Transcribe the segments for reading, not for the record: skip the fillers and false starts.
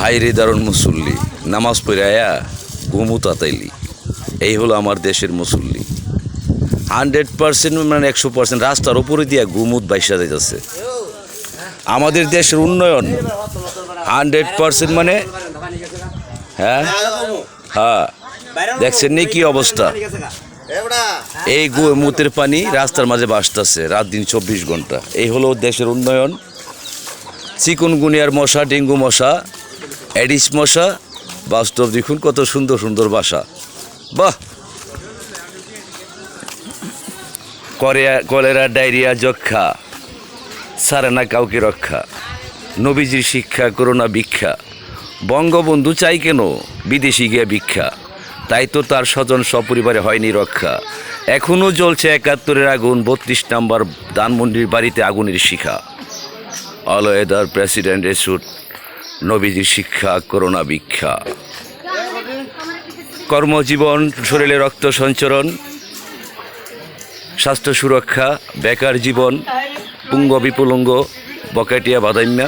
হাইরে দারুণ মুসল্লি নামাজ পড়ায়া ঘুমু তাতাইলি। এই হলো আমার দেশের মুসল্লি। 100% মানে 100% রাস্তার উপরে দিয়া ঘুমুত বাইসা যাইতেছে। আমাদের দেশের উন্নয়ন 100% মানে হ্যাঁ হ্যাঁ দেখছেন নি কি অবস্থা। এই মুতের পানি রাস্তার মাঝে ভাসতেছে রাত দিন 24 ঘন্টা। এই হলো দেশের উন্নয়ন। চিকুনগুনিয়ার মশা, ডেঙ্গু মশা, এডিস মশা, বাস্তব দেখুন কত সুন্দর সুন্দর বাসা। বাহ! কলেরা, ডায়রিয়া, যক্ষা ছাড়ে না কাউকে রক্ষা। নবীজির শিক্ষা, করোনা ভিক্ষা। বঙ্গবন্ধু চাই কেন বিদেশি গিয়া ভিক্ষা? তাই তো তার স্বজন সপরিবারে হয়নি রক্ষা। এখনও জ্বলছে 71-এর আগুন, 32 নম্বর ধানমন্ডির বাড়িতে আগুনের শিখা। অল ওয়েদার প্রেসিডেন্ট এসুট, নবীজির শিক্ষা, করোনা ভিক্ষা। কর্মজীবন, শরীরে রক্ত সঞ্চরণ, স্বাস্থ্য সুরক্ষা, বেকার জীবন, পুঙ্গ বিপুলঙ্গ, বকেটিয়া বাদাইম্যা,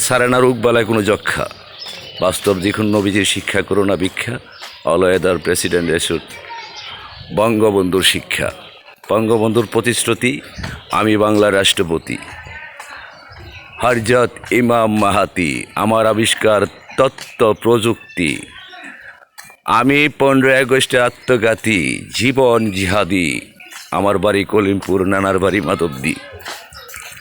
সারে না রোগ বালায় কোনো যক্ষা। বাস্তব দেখুন নবীজির শিক্ষা, করোনা ভিক্ষা। অল ওয়েদার প্রেসিডেন্ট এসুট, বঙ্গবন্ধুর শিক্ষা, বঙ্গবন্ধুর প্রতিশ্রুতি, আমি বাংলার রাষ্ট্রপতি। হরজত ইমাম মাহাতি, আমার আবিষ্কার তত্ত্ব প্রযুক্তি। আমি 15 আগস্টে আত্মঘাতী, জীবন জিহাদি। আমার বাড়ি কলিমপুর, নানার বাড়ি মাধবদী।